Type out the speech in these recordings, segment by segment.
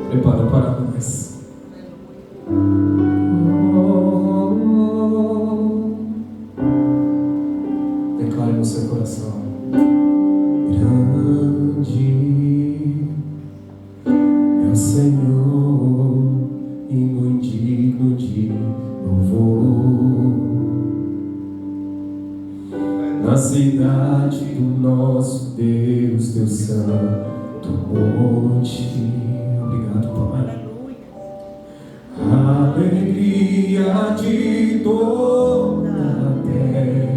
prepara para nós. Declare no seu coração: grande é o Senhor e muito digno de louvor. Na cidade do nosso Deus, teu santo monte. Obrigado, Pai. Alegria de toda a terra.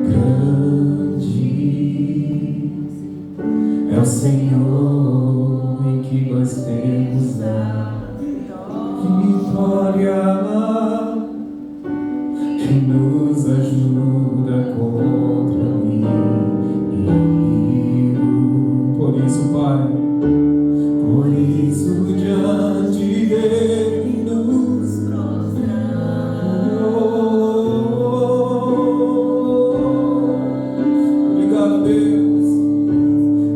Grande é o Senhor em que nós temos a vitória, que nos ajuda contra o inimigo. Por isso, Pai, por isso diante dele nos prostramos. Obrigado, Deus.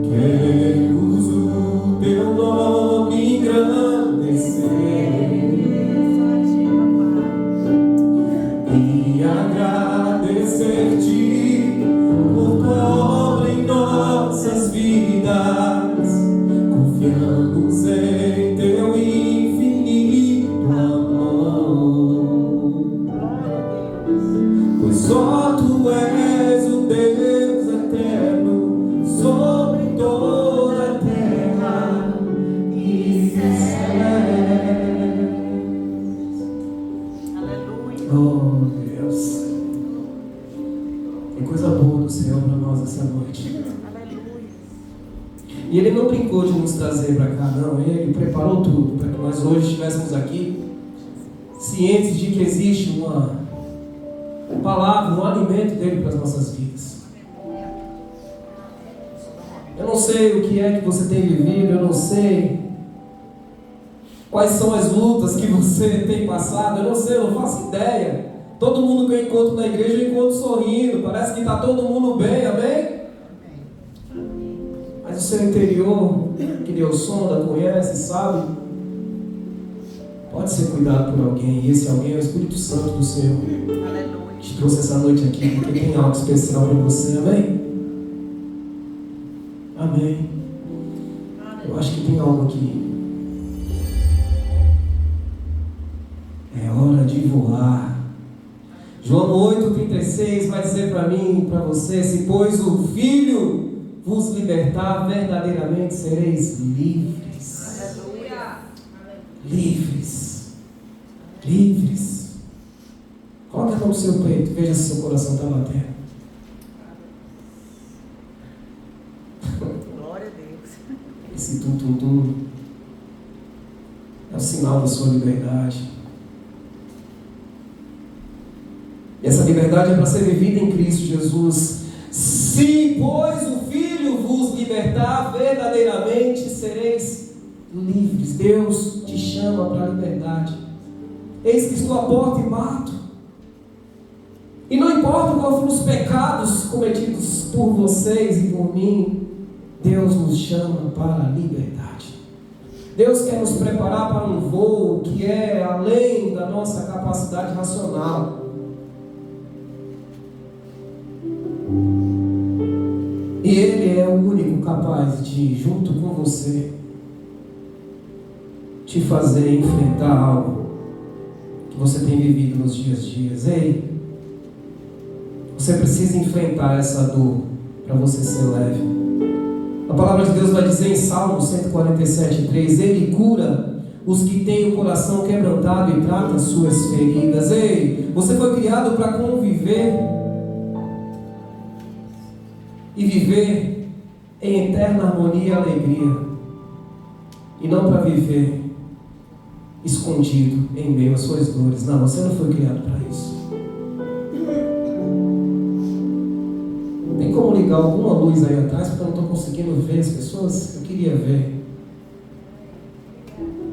Queremos o teu nome engrandecer e agradecer-te por tua obra em nossas vidas. Confiamos em teu infinito amor, pois só tu és o Deus eterno sobre toda a terra e céus. Oh, Deus, tem coisa boa do Senhor para nós essa noite. E Ele não brincou de nos trazer para cá, não. Ele preparou tudo para que nós hoje estivéssemos aqui, cientes de que existe uma palavra, um alimento dele para as nossas vidas. Eu não sei o que é que você tem vivido, eu não sei quais são as lutas que você tem passado, eu não sei, eu não faço ideia. Todo mundo que eu encontro na igreja, eu encontro sorrindo, parece que está todo mundo bem, amém? Mas o seu interior, que Deus sonda, conhece, sabe, pode ser cuidado por alguém, e esse alguém é o Espírito Santo do Senhor. Te trouxe essa noite aqui porque tem algo especial para você, amém? Amém. Eu acho que tem algo aqui. É hora de voar. João 8,36 vai dizer para mim e para você: se pois o Filho vos libertar, verdadeiramente sereis livres. Aleluia. Livres. Livres. Coloque a mão no seu peito, veja se seu coração está batendo. Glória a Deus. Esse tum-tum-tum é o sinal da sua liberdade. E essa liberdade é para ser vivida em Cristo Jesus. Se, pois, o Filho vos libertar, verdadeiramente sereis livres. Deus te chama para a liberdade. Eis que estou à porta e bato. E não importa quais foram os pecados cometidos por vocês e por mim, Deus nos chama para a liberdade. Deus quer nos preparar para um voo que é além da nossa capacidade racional. E Ele é o único capaz de, junto com você, te fazer enfrentar algo que você tem vivido nos dias. Ei, você precisa enfrentar essa dor para você ser leve. A palavra de Deus vai dizer em Salmo 147,3: Ele cura os que têm o coração quebrantado e trata as suas feridas. Ei, você foi criado para conviver e viver em eterna harmonia e alegria, e não para viver escondido em meio às suas dores. Não, você não foi criado para isso. Tem como ligar alguma luz aí atrás, porque eu não estou conseguindo ver as pessoas? Eu queria ver.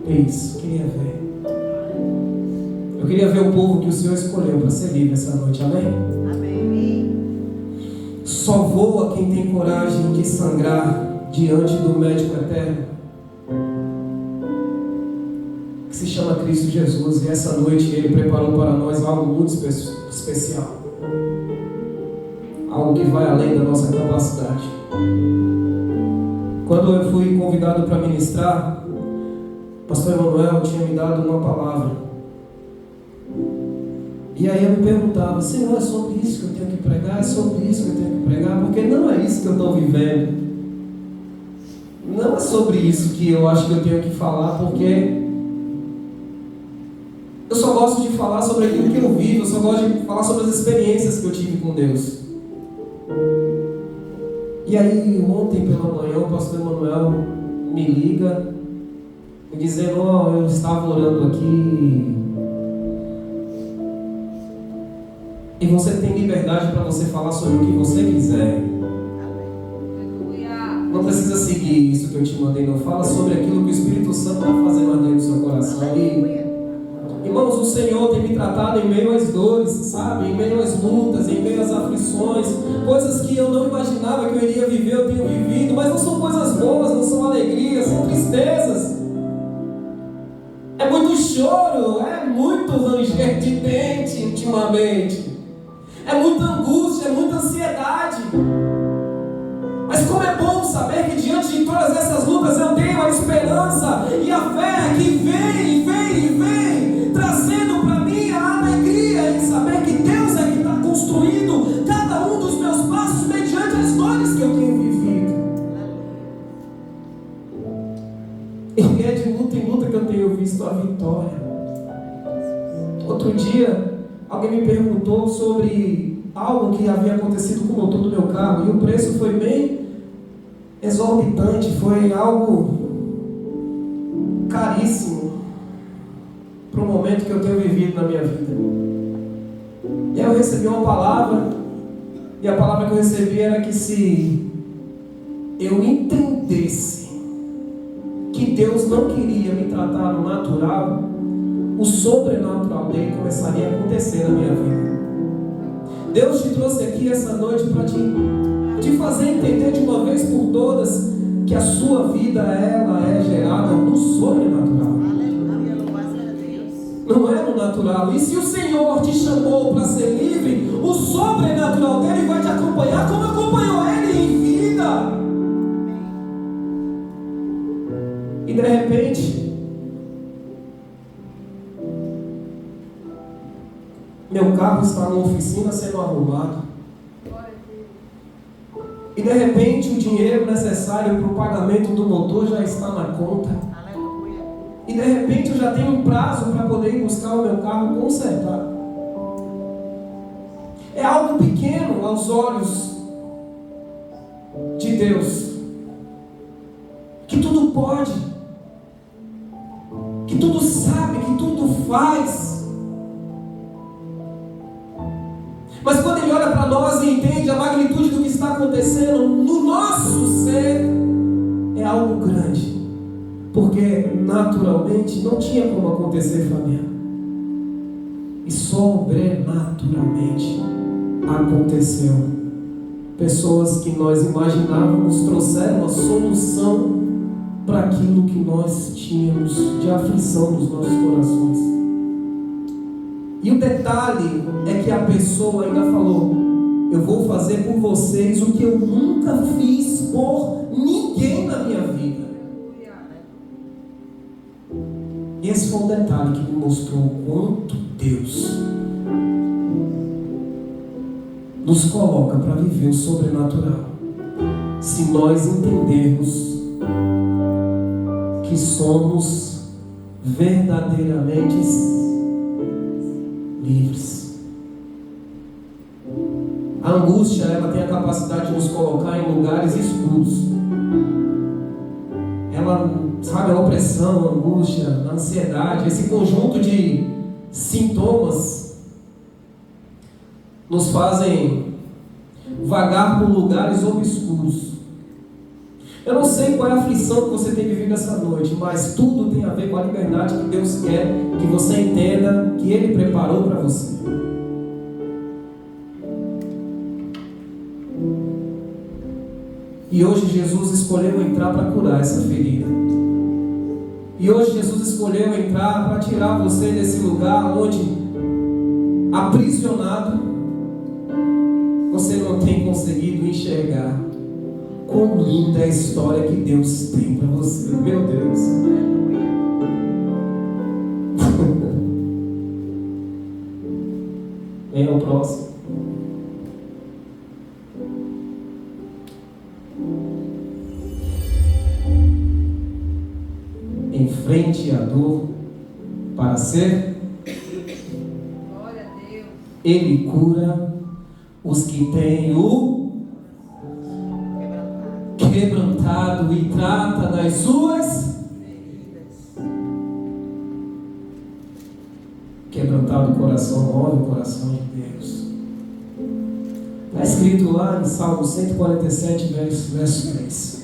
Isso, queria ver. Eu queria ver o povo que o Senhor escolheu para ser livre essa noite, amém? Amém. Só voa quem tem coragem de sangrar diante do médico eterno, que se chama Cristo Jesus. E essa noite Ele preparou para nós algo muito especial, algo que vai além da nossa capacidade. Quando eu fui convidado para ministrar, o pastor Emanuel tinha me dado uma palavra. E aí eu me perguntava: Senhor, é sobre isso que eu tenho que pregar? É sobre isso que eu tenho que pregar? Porque não é isso que eu estou vivendo. Não é sobre isso que eu acho que eu tenho que falar, porque eu só gosto de falar sobre aquilo que eu vivo, eu só gosto de falar sobre as experiências que eu tive com Deus. E aí ontem pela manhã o pastor Emanuel me liga, me dizendo: eu estava orando aqui e você tem liberdade para você falar sobre o que você quiser. Não precisa seguir isso que eu te mandei, não. Fala sobre aquilo que o Espírito Santo vai fazer lá dentro do seu coração. E, irmãos, o Senhor tem me tratado em meio às dores, sabe? Em meio às lutas, em meio às aflições. Coisas que eu não imaginava que eu iria viver, eu tenho vivido. Mas não são coisas boas, não são alegrias, são tristezas. É muito choro, é muito ranger de dente ultimamente. É muita angústia, é muita ansiedade. Mas como é bom saber que diante de todas essas lutas eu tenho a esperança e a fé que vem, trazendo para mim a alegria em saber que Deus é que está construindo cada um dos meus passos mediante as dores que eu tenho vivido. E é de luta em luta que eu tenho visto a vitória. Outro dia, alguém me perguntou sobre algo que havia acontecido com o motor do meu carro, e o preço foi bem exorbitante, foi algo caríssimo para o momento que eu tenho vivido na minha vida. E aí eu recebi uma palavra, e a palavra que eu recebi era que se eu entendesse que Deus não queria me tratar no natural, o sobrenatural dele começaria a acontecer na minha vida. Deus te trouxe aqui essa noite para te fazer entender de uma vez por todas que a sua vida, ela é gerada no sobrenatural. Não é no natural. E se o Senhor te chamou para ser livre, o sobrenatural dele vai te acompanhar como acompanhou ele em vida. E de repente, meu carro está na oficina sendo arrumado. E de repente o dinheiro necessário para o pagamento do motor já está na conta. E de repente eu já tenho um prazo para poder ir buscar o meu carro consertado. É algo pequeno aos olhos de Deus, que tudo pode, que tudo sabe, que tudo faz. Mas quando Ele olha para nós e entende a magnitude do que está acontecendo no nosso ser, é algo grande. Porque naturalmente não tinha como acontecer, Fabiano. E sobrenaturalmente aconteceu. Pessoas que nós imaginávamos trouxeram a solução para aquilo que nós tínhamos de aflição nos nossos corações. E o detalhe é que a pessoa ainda falou: eu vou fazer por vocês o que eu nunca fiz por ninguém na minha vida. E esse foi um detalhe que me mostrou o quanto Deus nos coloca para viver o sobrenatural, se nós entendermos que somos verdadeiramente livres. A angústia, ela tem a capacidade de nos colocar em lugares escuros. Ela, sabe, a opressão, a angústia, a ansiedade, esse conjunto de sintomas nos fazem vagar por lugares obscuros. Eu não sei qual é a aflição que você tem vivido essa noite, mas tudo tem a ver com a liberdade que Deus quer que você entenda que Ele preparou para você. E hoje Jesus escolheu entrar para curar essa ferida. E hoje Jesus escolheu entrar para tirar você desse lugar onde, aprisionado, você não tem conseguido enxergar quão linda é a história que Deus tem para você. Meu Deus. Venha ao próximo. Enfrente a dor para ser. Glória a Deus. Ele cura os que têm o quebrantado e trata das suas quebrantado o coração, move o coração de Deus. Está escrito lá em Salmo 147, verso 3.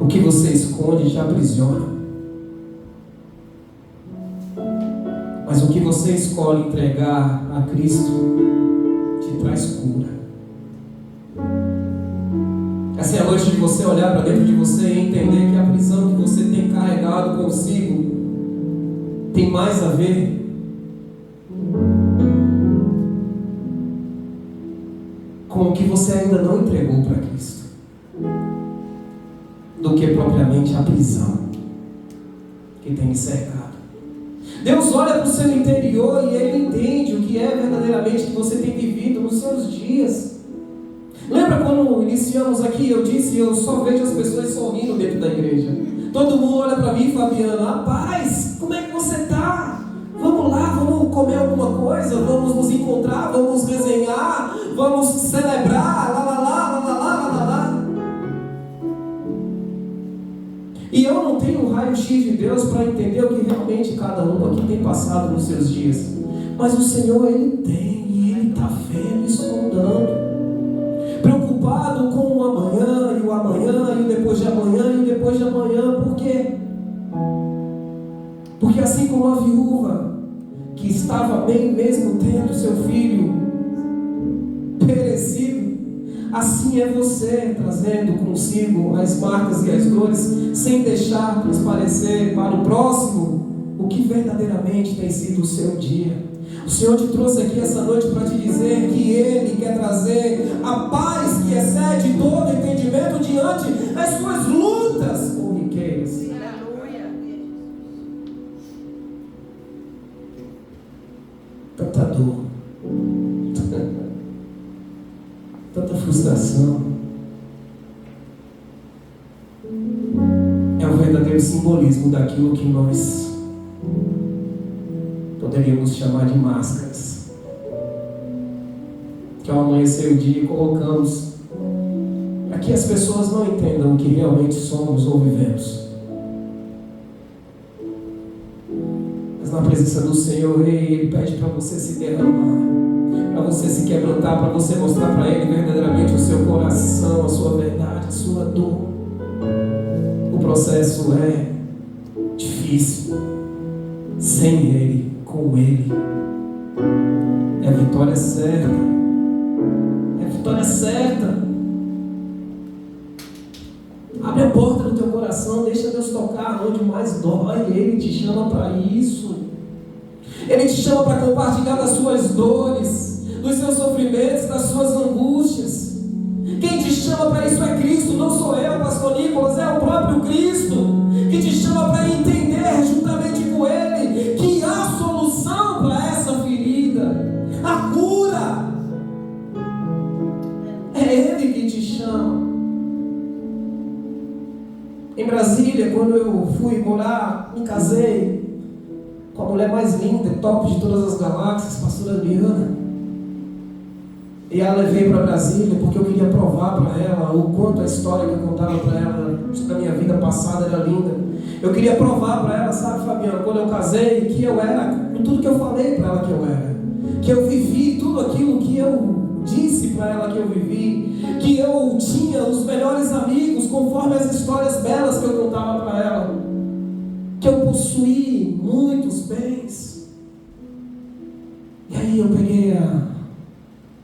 O que você esconde te aprisiona, mas o que você escolhe entregar a Cristo te traz cura. Essa é a noite de você olhar para dentro de você e entender que a prisão que você tem carregado consigo tem mais a ver com o que você ainda não entregou para Cristo do que propriamente a prisão que tem me cercado. Deus olha para o seu interior e Ele entende o que é verdadeiramente que você tem vivido nos seus dias. Lembra quando iniciamos aqui, eu disse, eu só vejo as pessoas sorrindo dentro da igreja. Todo mundo olha para mim, Fabiano, rapaz, como é que você está? Vamos lá, vamos comer alguma coisa, vamos nos encontrar, vamos resenhar, vamos celebrar, lá, lá, lá, lá, lá, lá, lá, lá. E eu não tenho um raio-x de Deus para entender o que realmente cada um aqui tem passado nos seus dias. Mas o Senhor, Ele tem, e Ele está vendo e sondando. Preocupado com o amanhã, e o depois de amanhã, e o depois de amanhã. Por quê? Porque assim como a viúva, que estava bem mesmo tendo seu filho perecido, assim é você trazendo consigo as marcas e as dores, sem deixar transparecer para o próximo o que verdadeiramente tem sido o seu dia. O Senhor te trouxe aqui essa noite para te dizer que Ele quer trazer a paz que excede todo entendimento diante das suas lutas corriqueiras. Aleluia. Tanta dor, tanta frustração. É um verdadeiro simbolismo daquilo que nós poderíamos chamar de máscaras, que ao amanhecer o dia colocamos para que as pessoas não entendam o que realmente somos ou vivemos. Mas na presença do Senhor, Ele pede para você se derramar, para você se quebrantar, para você mostrar para Ele verdadeiramente o seu coração, a sua verdade, a sua dor. O processo é difícil. Sem Ele, com Ele, é a vitória certa. É a vitória certa. Abre a porta do teu coração, deixa Deus tocar onde mais dói. Ele te chama para isso. Ele te chama para compartilhar das suas dores, dos seus sofrimentos, das suas angústias. Quem te chama para isso é Cristo, não sou eu, pastor Nicolas, é o próprio Cristo que te chama para entender juntamente com Ele que há solução para essa ferida, a cura. É Ele que te chama. Em Brasília, quando eu fui morar, me casei com a mulher mais linda, top de todas as galáxias, pastora Adriana. E a levei para Brasília porque eu queria provar para ela o quanto a história que eu contava para ela da minha vida passada era linda. Eu queria provar para ela, sabe, Fabiano, quando eu casei, que eu era tudo que eu falei para ela que eu era. Que eu vivi tudo aquilo que eu disse para ela que eu vivi. Que eu tinha os melhores amigos, conforme as histórias belas que eu contava para ela. Que eu possuí muitos bens. aí eu peguei a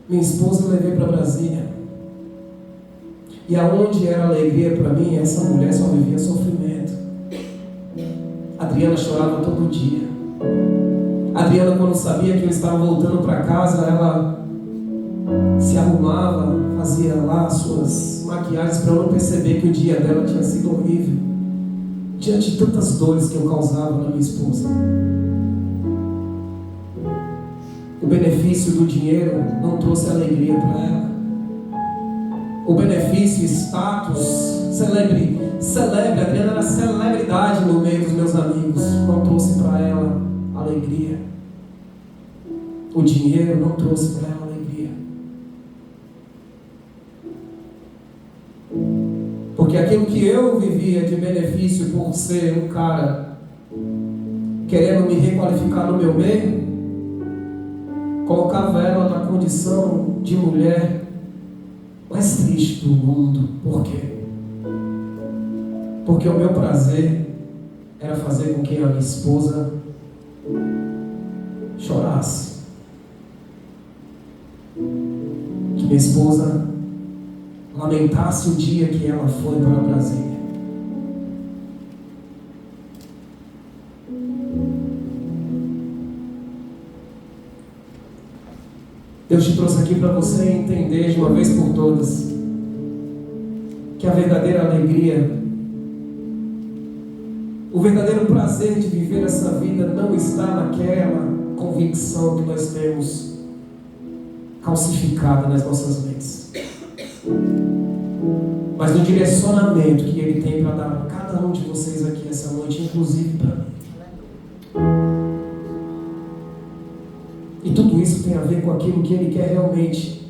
minha esposa e levei para Brasília. E aonde era alegria para mim, essa mulher só vivia sofrimento. A Adriana chorava todo dia. A Adriana, quando sabia que eu estava voltando para casa, ela se arrumava, fazia lá suas maquiagens para eu não perceber que o dia dela tinha sido horrível, diante de tantas dores que eu causava na minha esposa. O benefício do dinheiro não trouxe alegria para ela. O benefício, status, celebre, a Adriana era celebridade no meio dos meus amigos, não trouxe para ela alegria. O dinheiro não trouxe para ela alegria. Porque aquilo que eu vivia de benefício por ser um cara querendo me requalificar no meu meio, colocava ela na condição de mulher mais triste do mundo. Por quê? Porque o meu prazer era fazer com que a minha esposa chorasse, que minha esposa lamentasse o dia que ela foi para Brasília. Deus te trouxe aqui para você entender de uma vez por todas que a verdadeira alegria, o verdadeiro prazer de viver essa vida não está naquela convicção que nós temos calcificada nas nossas mentes, mas no direcionamento que Ele tem para dar para cada um de vocês aqui essa noite, inclusive para mim. E tudo isso tem a ver com aquilo que Ele quer realmente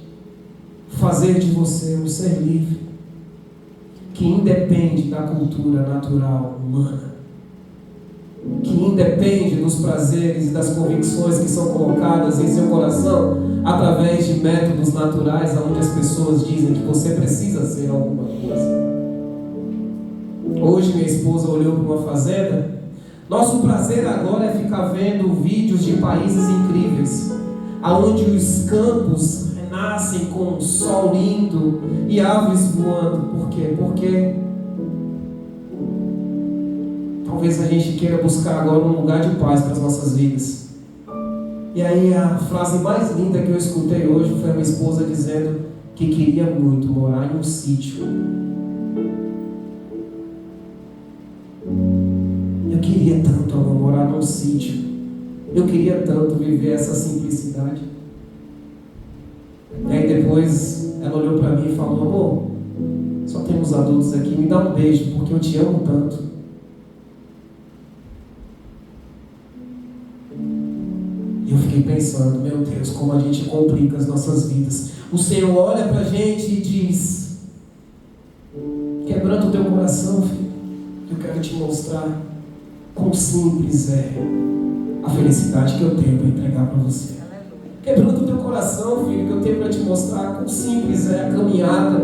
fazer de você um ser livre, que independe da cultura natural humana, que independe dos prazeres e das convicções que são colocadas em seu coração através de métodos naturais, onde as pessoas dizem que você precisa ser alguma coisa. Hoje minha esposa olhou para uma fazenda. Nosso prazer agora é ficar vendo vídeos de países incríveis, aonde os campos renascem com um sol lindo e aves voando. Por quê? Porque talvez a gente queira buscar agora um lugar de paz para as nossas vidas. E aí a frase mais linda que eu escutei hoje foi a minha esposa dizendo que queria muito morar em um sítio. Eu queria tanto, amor, morar num sítio. Eu queria tanto viver essa simplicidade. E aí depois ela olhou para mim e falou: amor, só temos adultos aqui, me dá um beijo, porque eu te amo tanto. E eu fiquei pensando: meu Deus, como a gente complica as nossas vidas. O Senhor olha para a gente e diz: quebranta o teu coração, filho. Eu quero te mostrar quão simples é a felicidade que eu tenho para entregar para você. Quebrando o teu coração, filho, que eu tenho para te mostrar quão simples é a caminhada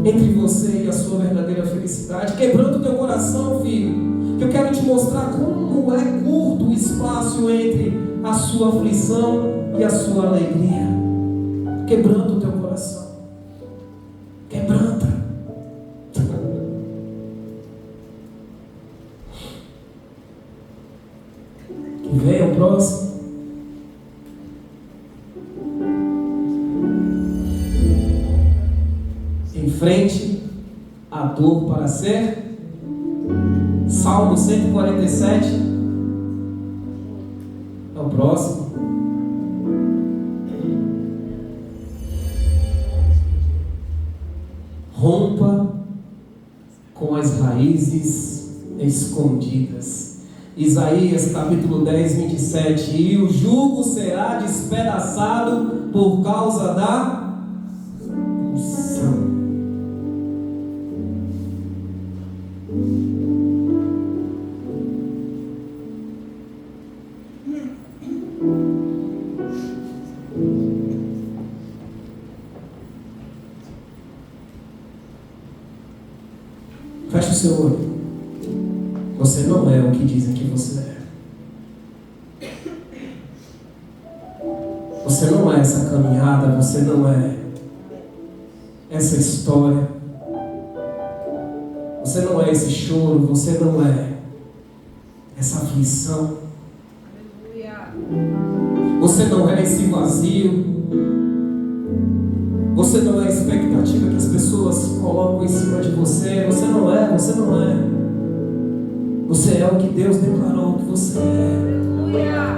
entre você e a sua verdadeira felicidade. Quebrando o teu coração, filho, que eu quero te mostrar como é curto o espaço entre a sua aflição e a sua alegria. Quebrando o teu coração. Quebranta. Que venha o próximo. Enfrente a dor para ser. Salmo 147. É o próximo. Rompa com as raízes escondidas. Isaías capítulo 10, 27. E o jugo será despedaçado por causa da unção. Feche o seu olho. Você não é o que dizem que você é. Você não é essa caminhada, você não é essa história. Você não é esse choro, você não é essa aflição. Você não é esse vazio. Você não é a expectativa que as pessoas colocam em cima de você. Você não é, você não é. Você é o que Deus declarou que você é.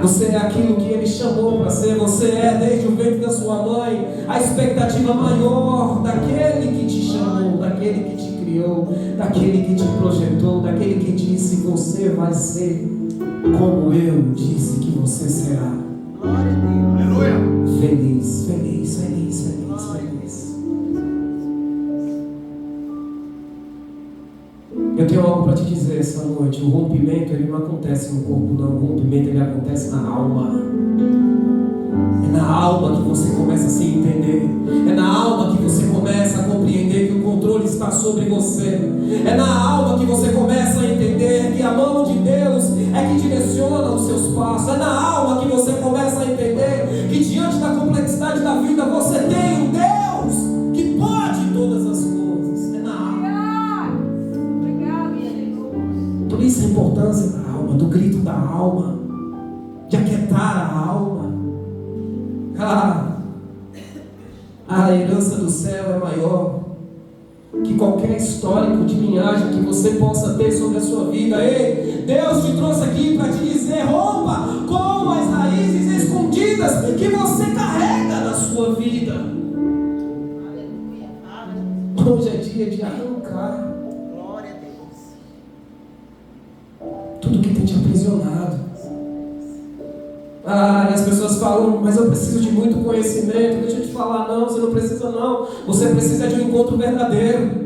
Você é aquilo que Ele chamou para ser. Você é, desde o ventre da sua mãe, a expectativa maior daquele que te chamou, daquele que te criou, daquele que te projetou, daquele que disse: você vai ser como eu disse que você será. Glória a Deus. Aleluia. Feliz, feliz, feliz, feliz, feliz. Eu tenho algo para te dizer essa noite. O rompimento, ele não acontece no corpo, não. O rompimento, ele acontece na alma. É na alma que você começa a se entender. É na alma que você começa a compreender que o controle está sobre você. É na alma que você começa a entender que a mão de Deus é que direciona os seus passos. É na alma que você começa a entender que diante da complexidade da vida você tem um Deus que pode todas as coisas. É na alma. Por isso a importância da alma, do grito da alma, de aquietar a alma. A herança do céu é maior que qualquer histórico de linhagem que você possa ter sobre a sua vida. Ei, Deus te trouxe aqui para te dizer: rompa com as raízes escondidas que você carrega na sua vida. Hoje é dia de arrancar Glória a Deus. tudo que tem te aprisionado. E as pessoas falam: mas eu preciso de muito conhecimento. Deixa eu te falar, não, você não precisa não. Você precisa de um encontro verdadeiro.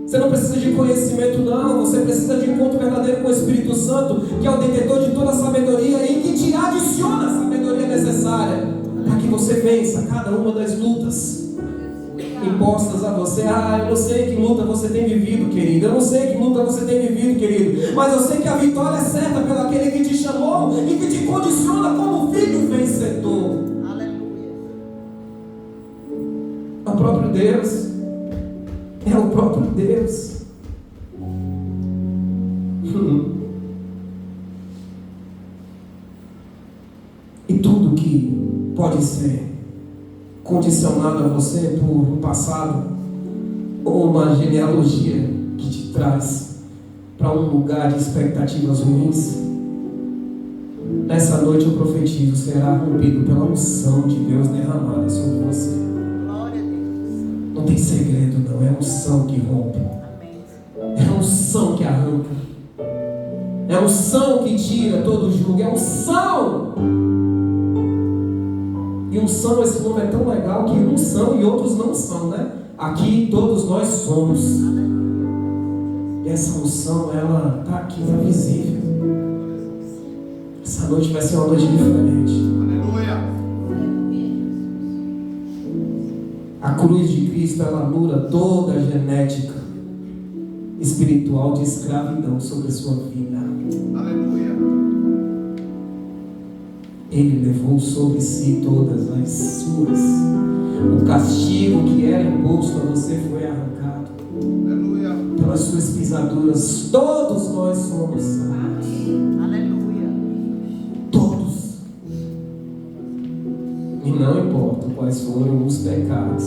Você não precisa de conhecimento não. Você precisa de um encontro verdadeiro com o Espírito Santo, que é o detentor de toda a sabedoria e que te adiciona a sabedoria necessária para que você vença cada uma das lutas impostas a você. Eu não sei que luta você tem vivido, querido. Eu não sei que luta você tem vivido, querido. Mas eu sei que a vitória é certa pelo aquele que te chamou e que te condiciona como filho vencedor. Aleluia. É o próprio Deus. É o próprio Deus. E tudo que pode ser condicionado a você por um passado ou uma genealogia que te traz para um lugar de expectativas ruins, nessa noite eu profetizo, será rompido pela unção de Deus derramada sobre você. Glória a Deus. Não tem segredo não, é a unção que rompe, Amém. é a unção que arranca, é a unção que tira todo jugo, é a unção. E unção, esse nome é tão legal que uns são e outros não são, né? Aqui todos nós somos. E essa unção, ela está aqui, está visível. Essa noite vai ser uma noite diferente. Aleluia. A cruz de Cristo, ela anula toda a genética espiritual de escravidão sobre a sua vida. Aleluia. Ele levou sobre si todas as suas. O castigo que era imposto a você foi arrancado. Aleluia. Pelas suas pisaduras, todos nós somos salvos. Aleluia. Todos. E não importa quais foram os pecados,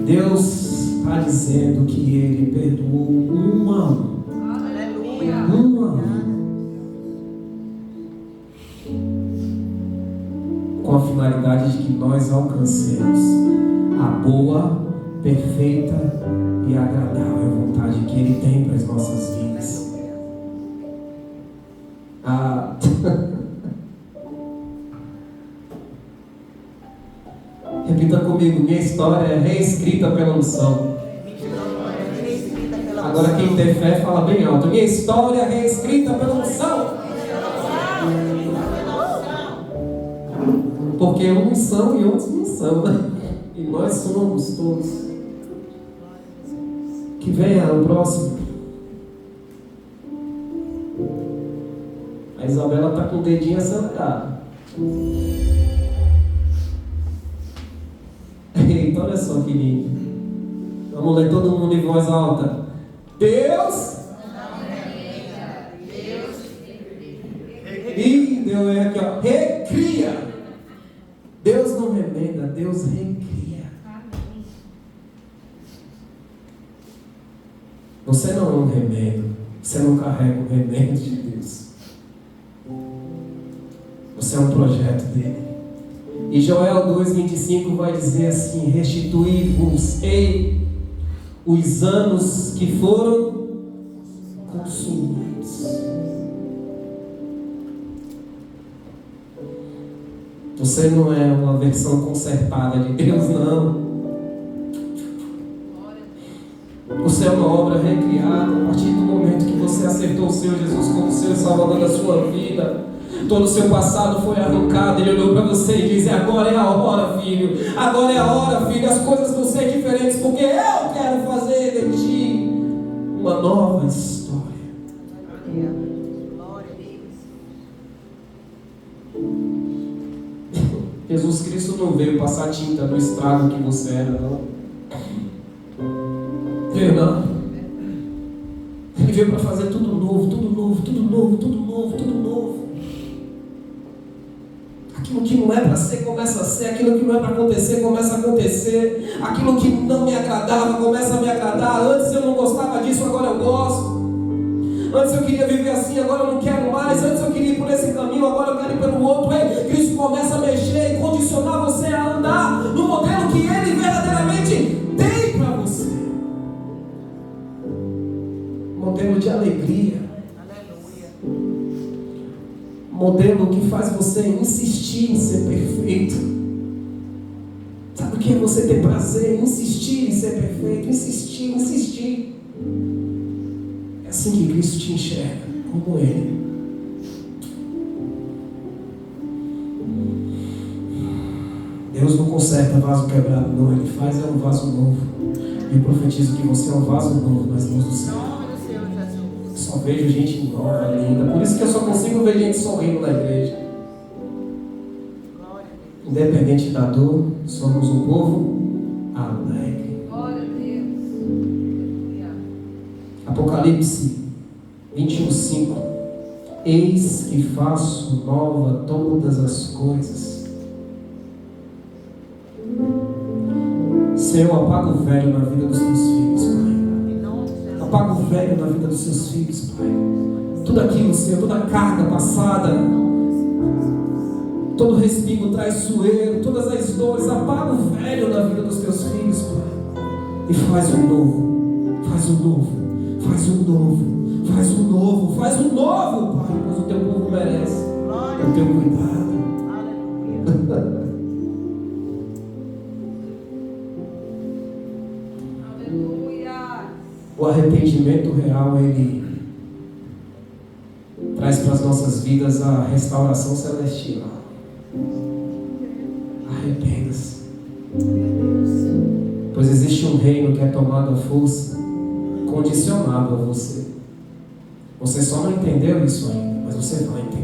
Deus está dizendo que Ele perdoou um a um. Aleluia. Um a um. Com a finalidade de que nós alcancemos a boa, perfeita e agradável vontade que Ele tem para as nossas vidas. Repita comigo: minha história é reescrita pela unção. Agora quem tem fé fala bem alto: minha história é reescrita pela unção. Porque uns são e outros não são, né? E nós somos todos. Que venha o próximo. A Isabela está com o dedinho acelerado. escrito, olha só que lindo. Vamos ler todo mundo em voz alta. Deus. E Deus é aqui, ó. Recria. Deus não remenda, Deus recria. Você não é um remédio. Você não carrega o remédio de Deus. Você é um projeto dele. E Joel 2,25 vai dizer assim: restituí-vos os anos que foram consumidos. Você não é uma versão consertada de Deus, não. Você é uma obra recriada a partir do momento que você aceitou o Senhor Jesus como Senhor e Salvador da sua vida. Todo o seu passado foi arrancado. Ele olhou para você e disse: agora é a hora, filho. Agora é a hora, filho. As coisas vão ser diferentes, porque eu quero fazer de ti uma nova história. Glória a Deus. Jesus Cristo não veio passar tinta no estrago que você era, não. Veio não. Ele veio para fazer tudo novo, tudo novo, tudo novo, tudo novo, tudo novo. Aquilo que não é para ser, começa a ser. Aquilo que não é para acontecer, começa a acontecer. Aquilo que não me agradava, começa a me agradar. Antes eu não gostava disso, agora eu gosto. Antes eu queria viver assim, agora eu não quero mais. Antes eu queria ir por esse caminho, agora eu quero ir pelo outro. Ei, Cristo começa a mexer e condicionar você a andar no modelo que Ele verdadeiramente tem para você. Modelo de alegria. Modelo que faz você insistir em ser perfeito. Sabe o que é você ter prazer? Insistir em ser perfeito. Insistir, insistir. É assim que Cristo te enxerga, como Ele. Deus não conserta vaso quebrado, não. Ele faz um vaso novo. E eu profetizo que você é um vaso novo nas mãos do Senhor. Só vejo gente nova, linda. Por isso que eu só consigo ver gente sorrindo na igreja. Independente da dor, somos um povo alegre. Glória a Deus. Apocalipse 21:5. Eis que faço nova todas as coisas. Senhor, apaga o velho na vida dos teus filhos, Pai. Apaga o velho na vida dos seus filhos, Pai. Tudo aquilo, Senhor, toda a carga passada, todo respingo traiçoeiro, todas as dores, apaga o velho na vida dos teus filhos, Pai. E faz um novo, faz um novo, faz um novo, faz um novo, faz um novo, Pai, pois o teu povo merece o teu cuidado. O arrependimento real, ele traz para as nossas vidas a restauração celestial. Arrependa-se. Pois existe um reino que é tomado à força, condicionado a você. Você só não entendeu isso ainda, mas você vai entender.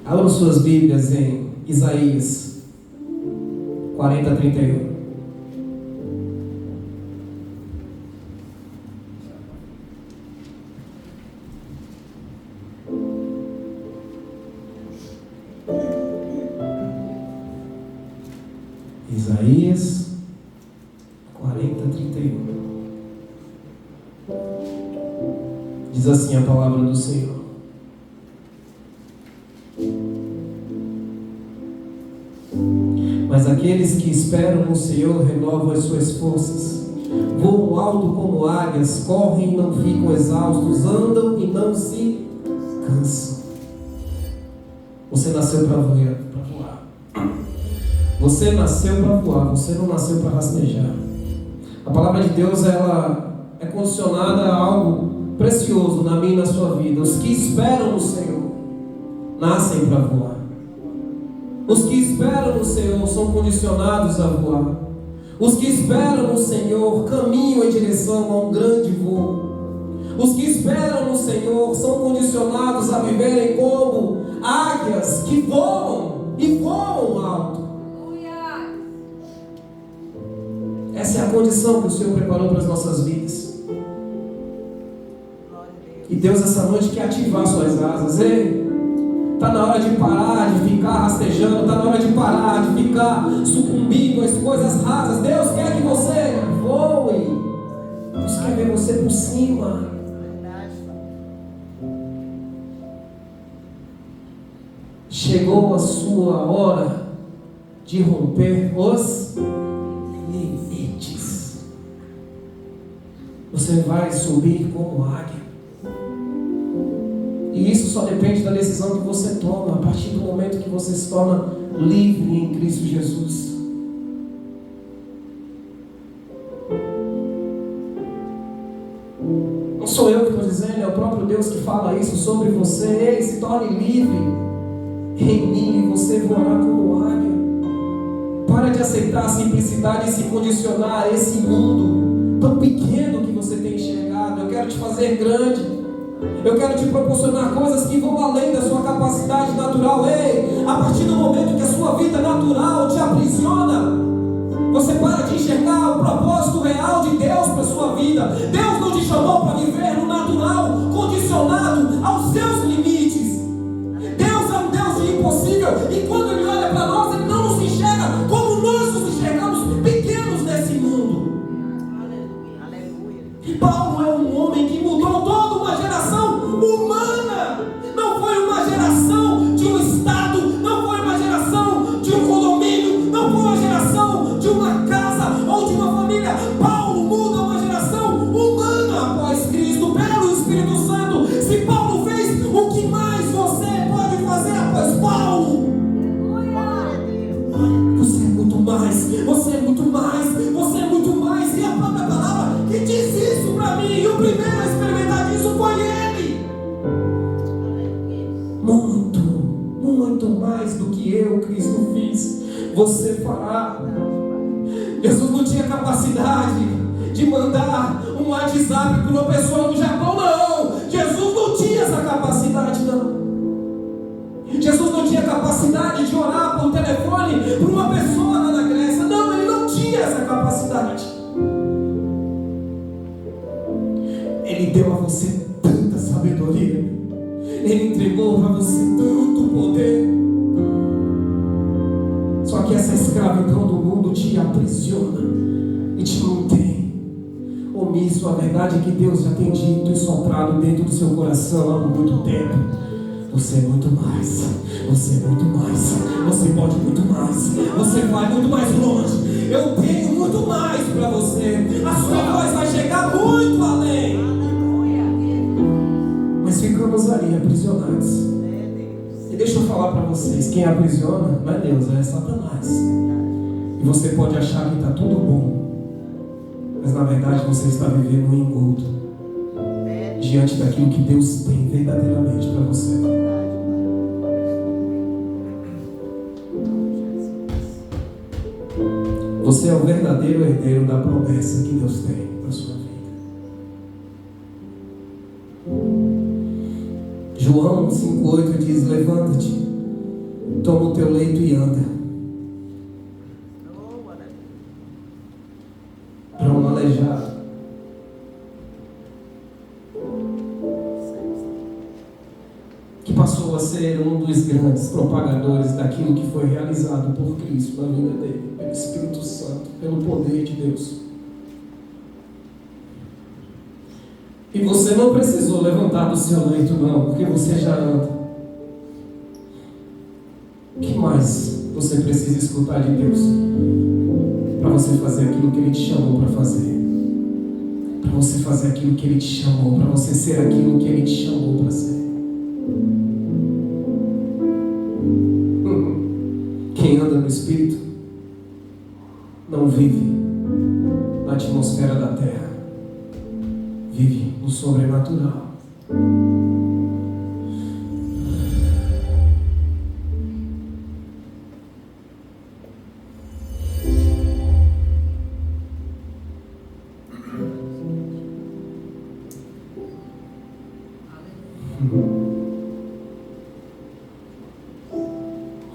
Abram suas Bíblias em Isaías 40:31. Isaías 40:31. Diz assim a palavra do Senhor: mas aqueles que esperam no Senhor renovam as suas forças, voam alto como águias, correm e não ficam exaustos, andam e não se cansam. Você nasceu para voar. Você nasceu para voar, você não nasceu para rastejar. A palavra de Deus, ela é condicionada a algo precioso na minha e na sua vida. Os que esperam no Senhor nascem para voar. Os que esperam no Senhor são condicionados a voar. Os que esperam no Senhor caminham em direção a um grande voo. Os que esperam no Senhor são condicionados a viverem como águias que voam e voam alto. Essa é a condição que o Senhor preparou para as nossas vidas. E Deus essa noite quer ativar suas asas. Ei, está na hora de parar de ficar rastejando. Está na hora de parar de ficar sucumbindo às coisas rasas. Deus quer que você voe. Deus quer ver você por cima. Chegou a sua hora de romper os limites. Você vai subir como águia. E isso só depende da decisão que você toma a partir do momento que você se torna livre em Cristo Jesus. Não sou eu que estou dizendo, é o próprio Deus que fala isso sobre você. Ei, se torne livre em mim e você voará como águia. Para de aceitar a simplicidade e se condicionar a esse mundo tão pequeno que você tem enxergado. Eu quero te fazer grande. Eu quero te proporcionar coisas que vão além da sua capacidade natural. Ei, a partir do momento que a sua vida natural te aprisiona, você para de enxergar o propósito real de Deus para a sua vida. Deus não te chamou para viver no natural, condicionado aos seus limites. Deus é um Deus de impossível. E quando Ele olha para nós, Ele não nos enxerga como nós nos enxergamos, pequenos nesse mundo. Aleluia. Paulo é um homem que mudou toda uma geração humana. Não foi uma geração de um estado, não foi uma geração de um condomínio, não foi uma geração de uma casa ou de uma família. Paulo muda uma geração humana após Cristo, pelo Espírito Santo. Se Paulo fez, o que mais você pode fazer após Paulo? Você é muito mais, você é muito mais, você é muito mais. E a própria palavra que diz isso para mim, e o primeiro a experimentar isso foi Ele. Muito mais do que eu, Cristo, fiz, você fará. Jesus não tinha capacidade de mandar um WhatsApp para uma pessoa no Japão, não. Jesus não tinha essa capacidade, não. Jesus não tinha capacidade de orar por telefone para uma pessoa lá na Grécia. Não, Ele não tinha essa capacidade. Ele deu a você tanta sabedoria. Ele entregou para você tanto poder. Só que essa escravidão do mundo te aprisiona e te mantém omisso. A verdade é que Deus já tem dito e soprado dentro do seu coração há muito tempo. Você é muito mais, você é muito mais, você pode muito mais, você vai muito mais longe. Eu tenho muito mais para você. A sua voz vai chegar muito além. Mas ficamos ali aprisionados. E deixa eu falar para vocês, quem aprisiona não é Deus, é Satanás. E você pode achar que está tudo bom, mas na verdade você está vivendo um engodo diante daquilo que Deus tem verdadeiramente para você. Você é o verdadeiro herdeiro da promessa que Deus tem para a sua vida. João 5,8 diz: levanta-te, toma o teu leito e anda. Para um aleijado, que passou a ser um dos grandes propagadores daquilo que foi realizado por Cristo na vida dele, pelo Espírito Santo, pelo poder de Deus. E você não precisou levantar do seu leito, não, porque você já anda. O que mais você precisa escutar de Deus para você fazer aquilo que Ele te chamou para fazer? Para você fazer aquilo que Ele te chamou, para você ser aquilo que Ele te chamou para ser. Quem anda no Espírito não vive na atmosfera da terra. vive no sobrenatural.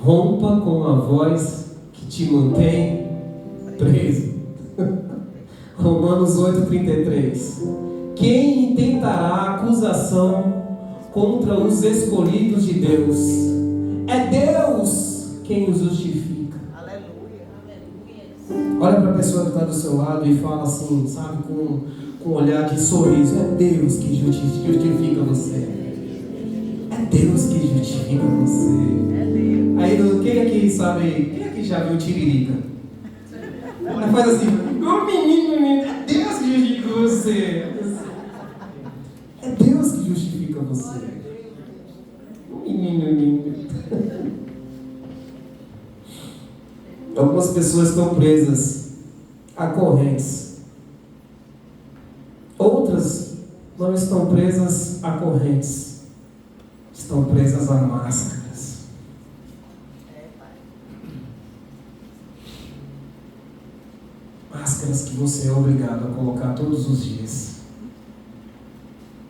Rompa com a voz que te mantém preso. Romanos 8,33. Quem intentará acusação contra os escolhidos de Deus? É Deus quem os justifica. Aleluia. Olha para a pessoa que está do seu lado e fala assim, sabe, com um olhar de sorriso: é Deus que justifica você. É Deus que justifica você. É Deus. Aí, quem aqui sabe, quem aqui já viu Tiririca? Ela faz assim: ô menino, é Deus que justifica você. É Deus que justifica você. Menino. Algumas pessoas estão presas a correntes. Outras não estão presas a correntes. Estão presas a máscaras. Máscaras que você é obrigado a colocar todos os dias,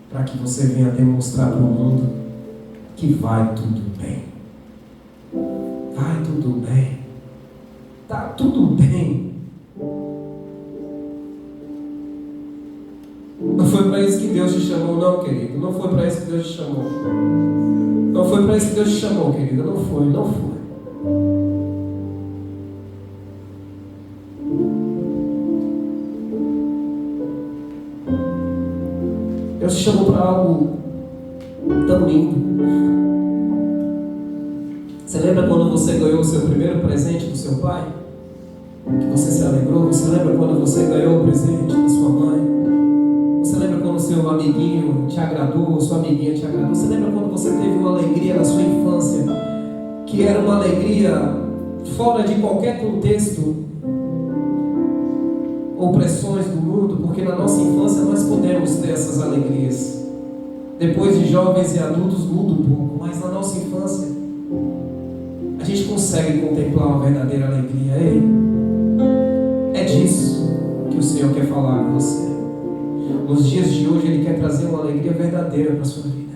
para que você venha demonstrar para o mundo que vai tudo bem. Vai tudo bem. Tá tudo bem. Não foi para isso que Deus te chamou, não, querido. Não foi para isso que Deus te chamou. Não foi para isso que Deus te chamou, querida. Não foi. Deus te chamou para algo tão lindo. Você lembra quando você ganhou o seu primeiro presente do seu pai? Que você se alegrou? Você lembra quando você ganhou o presente da sua mãe? Você lembra quando seu amiguinho te agradou, sua amiguinha te agradou? Você lembra quando você teve uma alegria na sua infância, que era uma alegria fora de qualquer contexto ou pressões do mundo? Porque na nossa infância nós podemos ter essas alegrias. Depois de jovens e adultos muda um pouco, mas na nossa infância a gente consegue contemplar uma verdadeira alegria. Ei, é disso que o Senhor quer falar com você. Nos dias de hoje Ele quer trazer uma alegria verdadeira para a sua vida.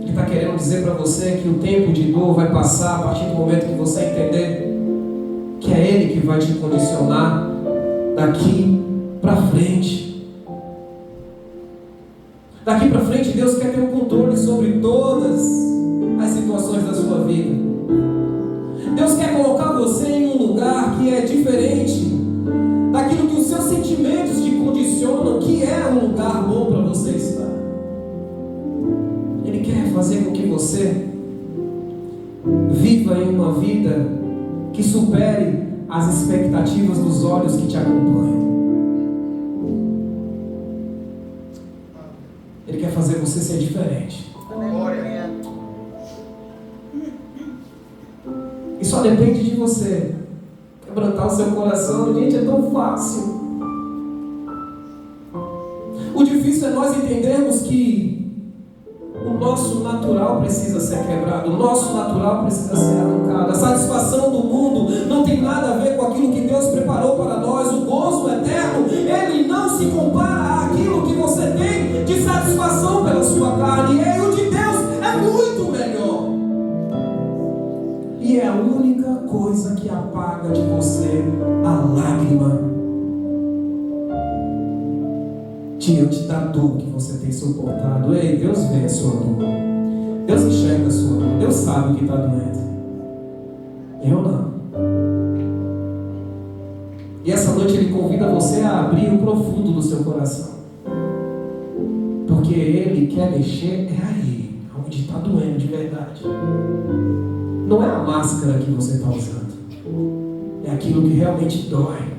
Ele está querendo dizer para você que o tempo de dor vai passar a partir do momento que você entender que é Ele que vai te condicionar daqui para frente. Daqui para frente Deus quer ter o controle sobre todas as situações da sua vida. Deus quer colocar você em um lugar que é diferente daquilo que os seus sentimentos te condicionam, que é um lugar bom para você estar. Ele quer fazer com que você viva em uma vida que supere as expectativas dos olhos que te acompanham. Ele quer fazer você ser diferente. Glória. E só depende de você quebrantar o seu coração. Gente, é tão fácil. O difícil é nós entendermos que o nosso natural precisa ser quebrado, o nosso natural precisa ser arrancado. A satisfação do mundo não tem nada a ver com aquilo que Deus preparou para nós. O gozo eterno, ele não se compara àquilo que você tem de satisfação pela sua carne. E o de Deus é muito melhor. E é a única coisa que apaga de você a lágrima diante da dor que você tem suportado. Ei, Deus vê a sua dor. Deus enxerga a sua dor. Deus sabe o que está doendo. Eu não. E essa noite Ele convida você a abrir o profundo do seu coração. Porque Ele quer mexer aí, onde está doendo de verdade. Não é a máscara que você está usando. É aquilo que realmente dói.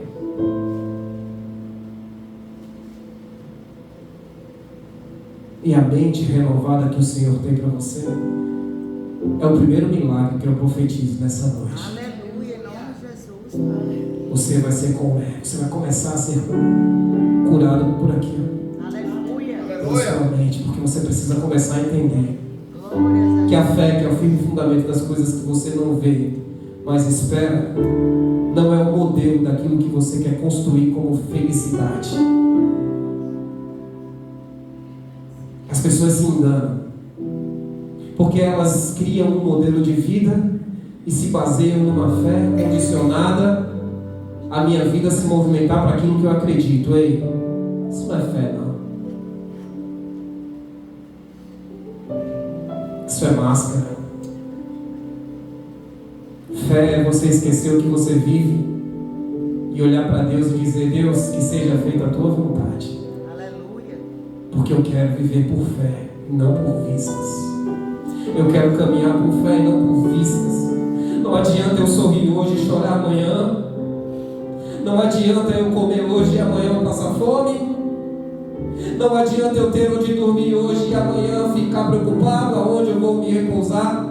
E a mente renovada que o Senhor tem para você é o primeiro milagre que eu profetizo nessa noite. Aleluia, em nome de Jesus. O você vai ser como é. Você vai começar a ser curado por aqui. Aleluia. Aleluia. Porque você precisa começar a entender Glórias que a fé, que é o firme fundamento das coisas que você não vê, mas espera, não é o modelo daquilo que você quer construir como felicidade. As pessoas se enganam, porque elas criam um modelo de vida e se baseiam numa fé condicionada a minha vida se movimentar para aquilo que eu acredito. Ei, isso não é fé, não. Isso é máscara. Fé é você esquecer o que você vive e olhar para Deus e dizer: Deus, que seja feita a tua vontade. Aleluia. Porque eu quero viver por fé e não por vistas. Eu quero caminhar por fé e não por vistas. Não adianta eu sorrir hoje e chorar amanhã. Não adianta eu comer hoje e amanhã eu passar fome. Não adianta eu ter onde dormir hoje e amanhã ficar preocupado aonde eu vou me repousar.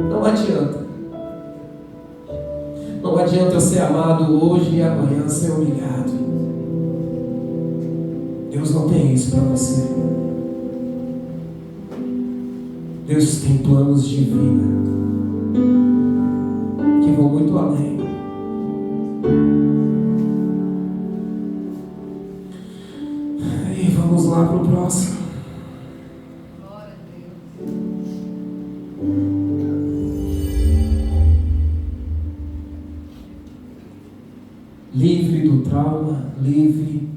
Não adianta. Não adianta eu ser amado hoje e amanhã ser humilhado. Deus não tem isso para você. Deus tem planos de vida que vão muito além. E vamos lá para o próximo. Glória a Deus. Livre do trauma, livre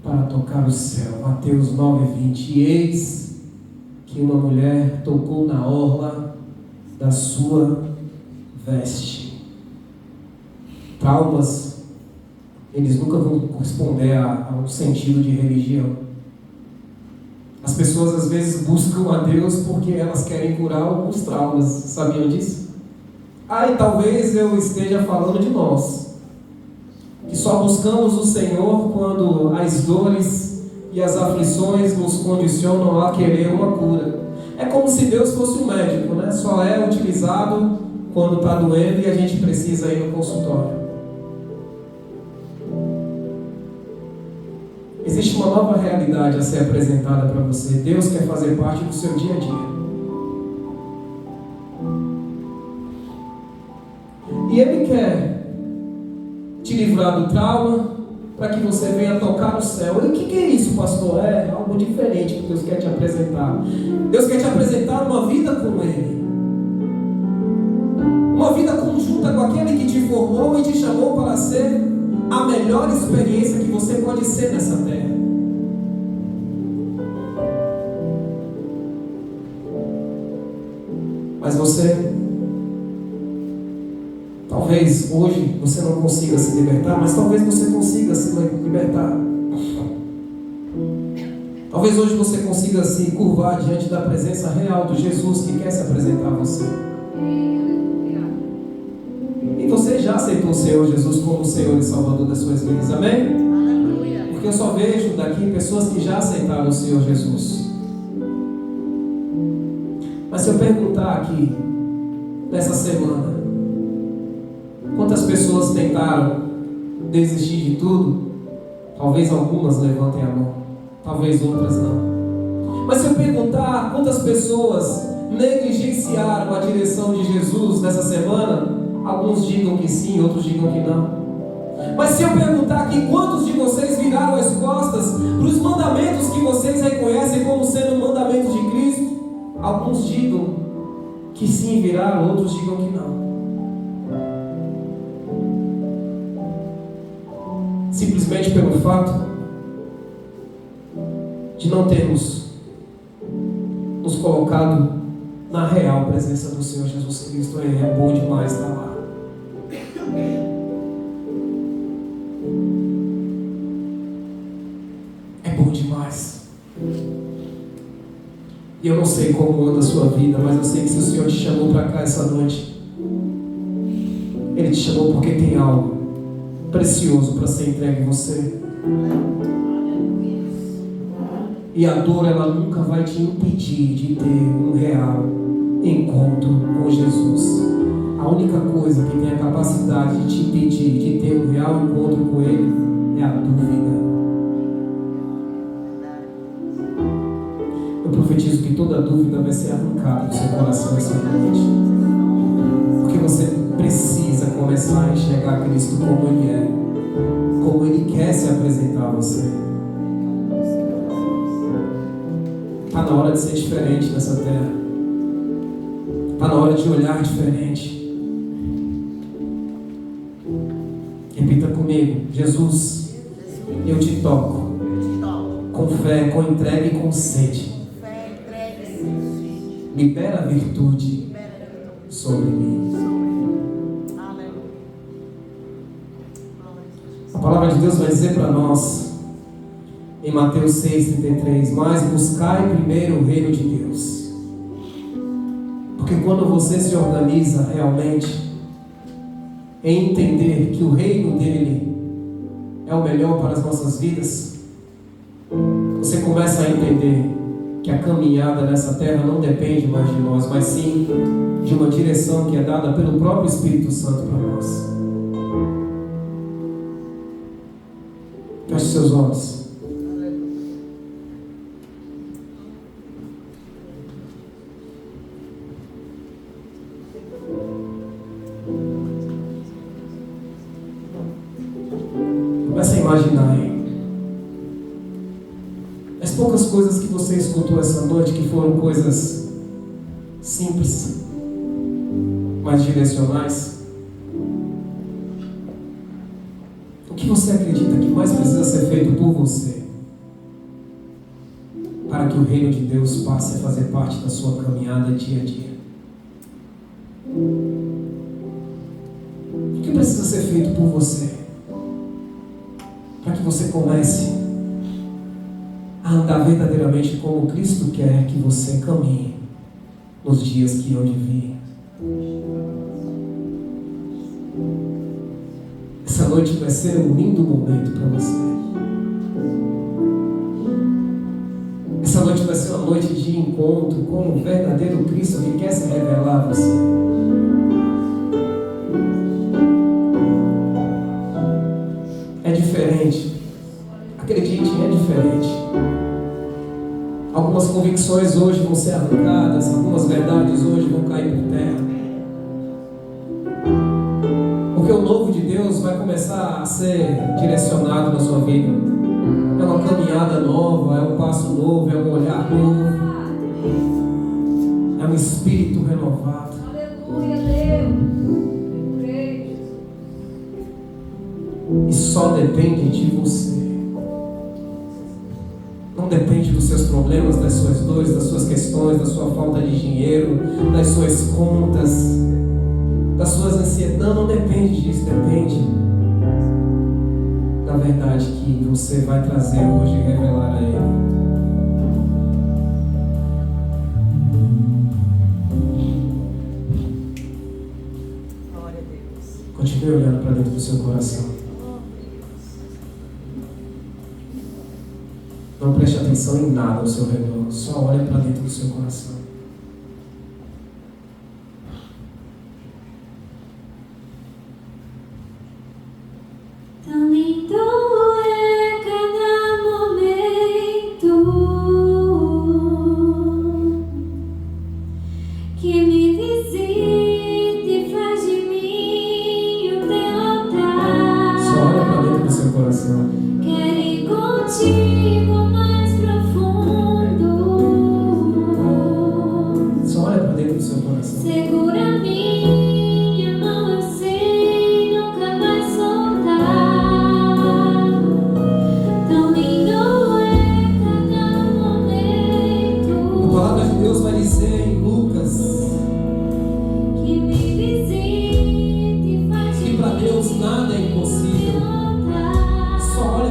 para tocar o céu. Mateus 9:20. E eis que uma mulher tocou na orla da sua veste. Traumas, eles nunca vão corresponder a um sentido de religião. As pessoas às vezes buscam a Deus porque elas querem curar alguns traumas. Sabiam disso? E talvez eu esteja falando de nós, que só buscamos o Senhor quando as dores e as aflições nos condicionam a querer uma cura. É como se Deus fosse um médico, né? Só é utilizado quando está doendo e a gente precisa ir no consultório. Existe uma nova realidade a ser apresentada para você. Deus quer fazer parte do seu dia a dia. E Ele quer te livrar do trauma para que você venha tocar no céu. E o que é isso, pastor? É algo diferente que Deus quer te apresentar. Deus quer te apresentar uma vida com Ele. Uma vida conjunta com aquele que te formou e te chamou para ser a melhor experiência que você pode ser nessa terra. Mas você, talvez hoje você não consiga se libertar, mas talvez você consiga se libertar. Talvez hoje você consiga se curvar diante da presença real de Jesus que quer se apresentar a você. E você já aceitou o Senhor Jesus como o Senhor e Salvador das suas vidas, amém? Aleluia. Porque eu só vejo daqui pessoas que já aceitaram o Senhor Jesus. Mas se eu perguntar aqui, nessa semana, quantas pessoas tentaram desistir de tudo? Talvez algumas levantem a mão, talvez outras não. Mas se eu perguntar quantas pessoas negligenciaram a direção de Jesus nessa semana, alguns digam que sim, outros digam que não. Mas se eu perguntar aqui quantos de vocês viraram as costas para os mandamentos que vocês reconhecem como sendo mandamentos de Cristo, alguns digam que sim viraram, outros digam que não. Simplesmente pelo fato de não termos nos colocado na real presença do Senhor Jesus Cristo. É bom demais estar lá. É bom demais. E eu não sei como anda a sua vida, mas eu sei que se o Senhor te chamou para cá essa noite, Ele te chamou porque tem algo precioso para ser entregue em você. E a dor, ela nunca vai te impedir de ter um real encontro com Jesus. A única coisa que tem a capacidade de te impedir de ter um real encontro com Ele é a dúvida. Eu profetizo que toda dúvida vai ser arrancada do seu coração essa noite. Porque você precisa começar a enxergar Cristo como Ele é, como Ele quer se apresentar a você. Está na hora de ser diferente nessa terra. Está na hora de olhar diferente. Repita comigo: Jesus, eu te toco com fé, com entrega e com sede. Libera a virtude sobre mim. A palavra de Deus vai dizer para nós em Mateus 6,33: mas buscai primeiro o reino de Deus. Porque quando você se organiza realmente em entender que o reino dele é o melhor para as nossas vidas, você começa a entender que a caminhada nessa terra não depende mais de nós, mas sim de uma direção que é dada pelo próprio Espírito Santo para nós. Feche seus olhos. Comece a imaginar aí as poucas coisas que você escutou essa noite, que foram coisas simples, mas direcionais. O que você acredita que mais precisa ser feito por você para que o reino de Deus passe a fazer parte da sua caminhada dia a dia? O que precisa ser feito por você para que você comece a andar verdadeiramente como Cristo quer que você caminhe nos dias que hão de vir? Essa noite vai ser um lindo momento para você. Essa noite vai ser uma noite de encontro com o verdadeiro Cristo que quer se revelar a você. É diferente. Acredite, é diferente. Algumas convicções hoje vão ser arrancadas, algumas verdades hoje vão cair por terra. Porque o novo de Deus vai começar a ser direcionado na sua vida. É uma caminhada nova, é um passo novo, é um olhar novo, é um espírito renovado. Aleluia, Deus. E só depende de você. Não depende dos seus problemas, das suas dores, das suas questões, da sua falta de dinheiro, das suas contas, das suas ansiedades. Não depende disso, depende da verdade que você vai trazer hoje e revelar a Ele. Glória a Deus. Continue olhando para dentro do seu coração. Não preste atenção em nada ao seu redor, só olhe para dentro do seu coração. Tão lindo é cada momento que me visita e faz de mim o teu altar. Só olhe para dentro do seu coração. Quero ir contigo mais profundo. Só olhe para dentro do seu coração. Segura minha mão, eu sei, nunca vai soltar. Tão lindo é cada momento A palavra de Deus vai dizer em Lucas que me visita e faz que para Deus nada é impossível. voltar. Só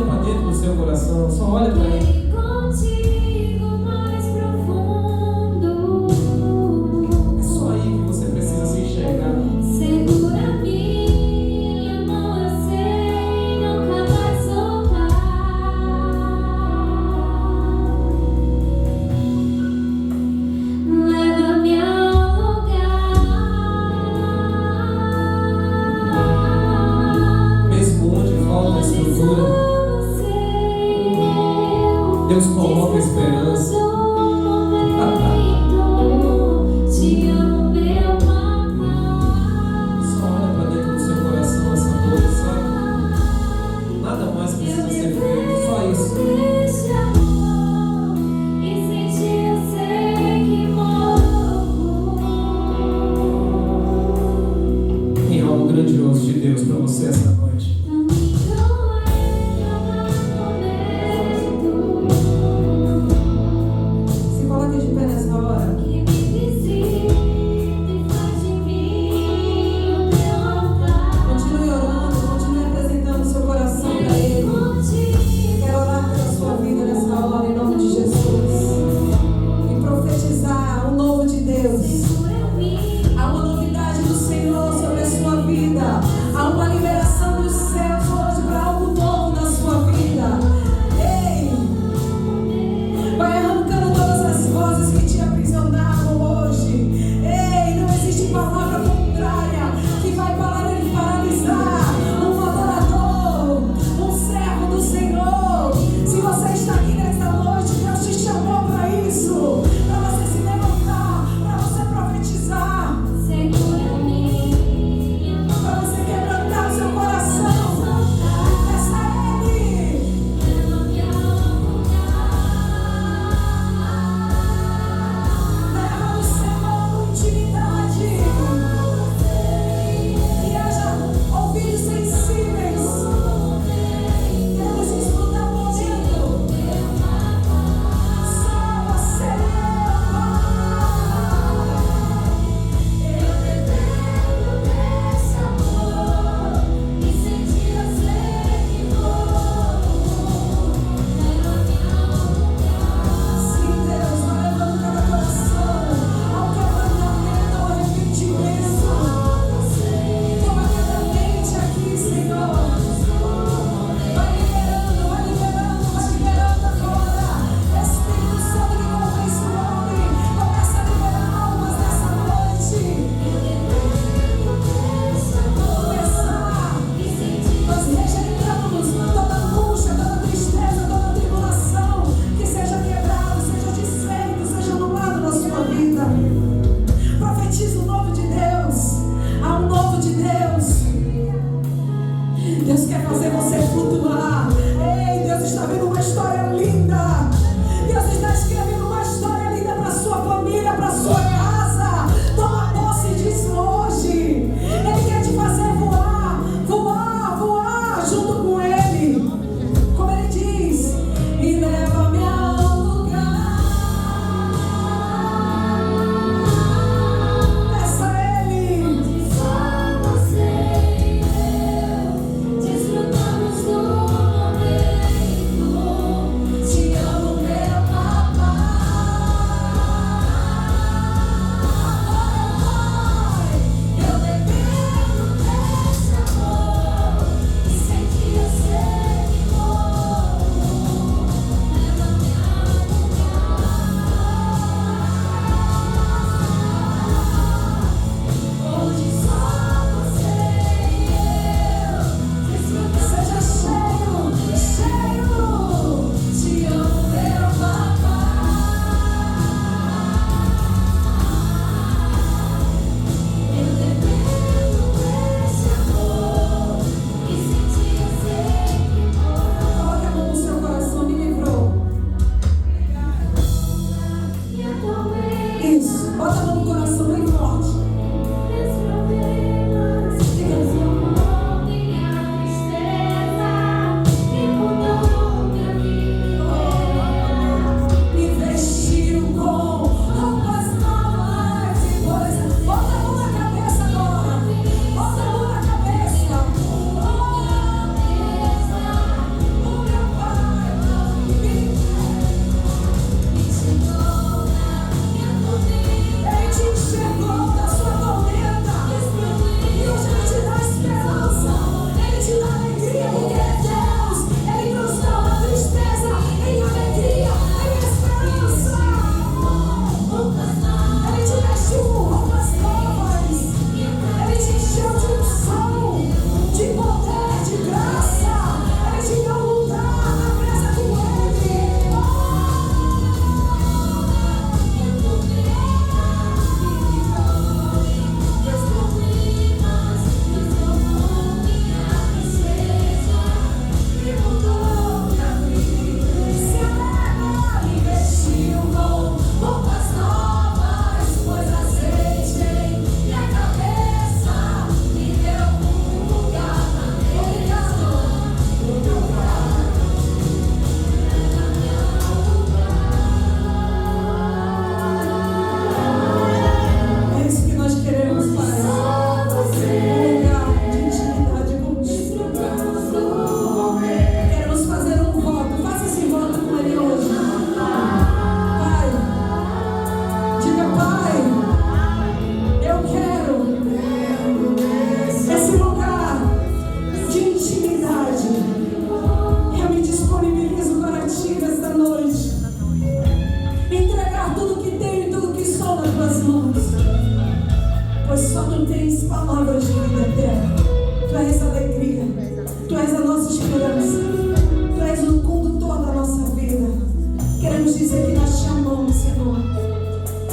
Deus coloca esperança. Te amo, meu papai. Só olha para dentro do seu coração essa noite, sabe? Nada mais precisa ser feito, só isso. Esse amor, e sem ti eu sei que morro. Tem algo grandioso de Deus para você essa noite. Não me doe, não prometo.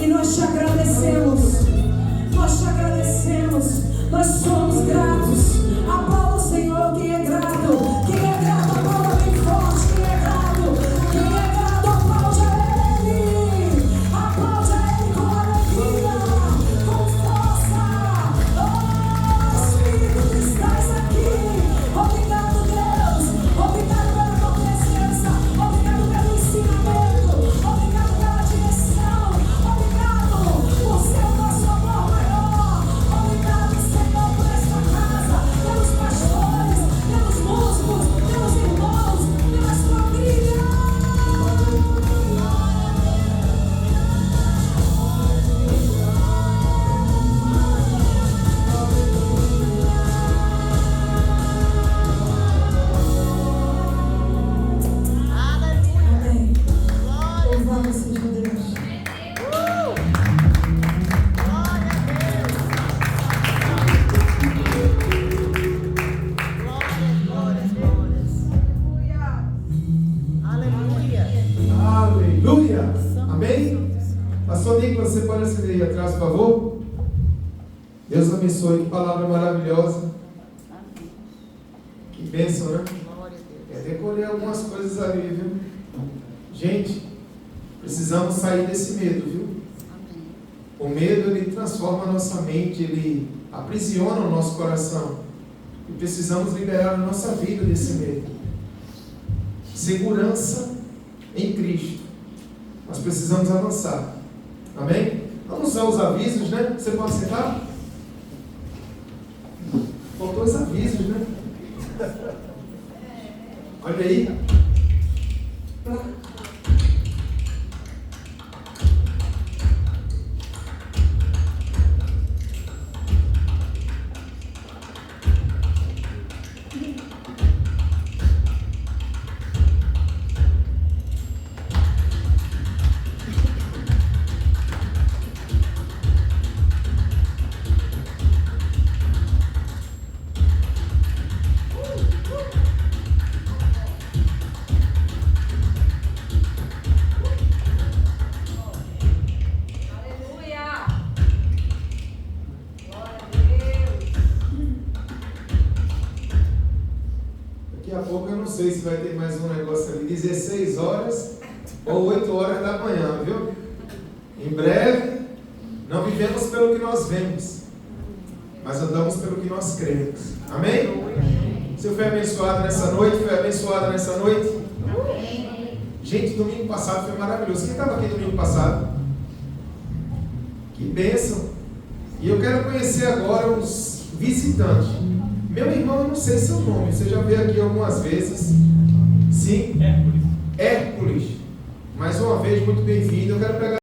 E nós te agradecemos. Nós te agradecemos. Nós somos gratos. Aplauda o Senhor, quem é grato. Quem é grato, aplauda bem forte. Quem é grato, aplaude a Ele. Aplaude a Ele com alegria, com força. Oh, Espírito que estás aqui. Obrigado, Deus. Obrigado pela tua presença. Obrigado pelo ensinamento. Obrigado pela direção. Obrigado por ser o nosso amor maior. Obrigado, Senhor, por esta casa, pelos pastores, pelos músicos, pelos irmãos, pela sua família. Amém. Louvado seja Deus. Aleluia! Amém? Pastor Nicolas, você pode acender aí atrás, por favor? Deus abençoe, que palavra maravilhosa. Que bênção, né? Decorei algumas coisas ali, viu? Gente, precisamos sair desse medo, viu? O medo, ele transforma a nossa mente, ele aprisiona o nosso coração. E precisamos liberar a nossa vida desse medo. Segurança em Cristo. Nós precisamos avançar. Amém? Vamos usar os avisos, né? Você pode sentar? Faltou os avisos, né? Olha aí. Aleluia. Glória a Deus. Daqui a pouco eu não sei se vai ter mais um negócio ali, 16 horas ou 8 horas da manhã, viu? Em breve, não vivemos pelo que nós vemos, mas andamos pelo que nós cremos. Amém? Você foi abençoado nessa noite? Foi abençoada nessa noite? Gente, domingo passado foi maravilhoso. Quem estava aqui domingo passado? Que bênção! E eu quero conhecer agora os visitantes. Meu irmão, eu não sei seu nome, você já veio aqui algumas vezes. Sim? Hércules. Mais uma vez, muito bem-vindo. Eu quero pegar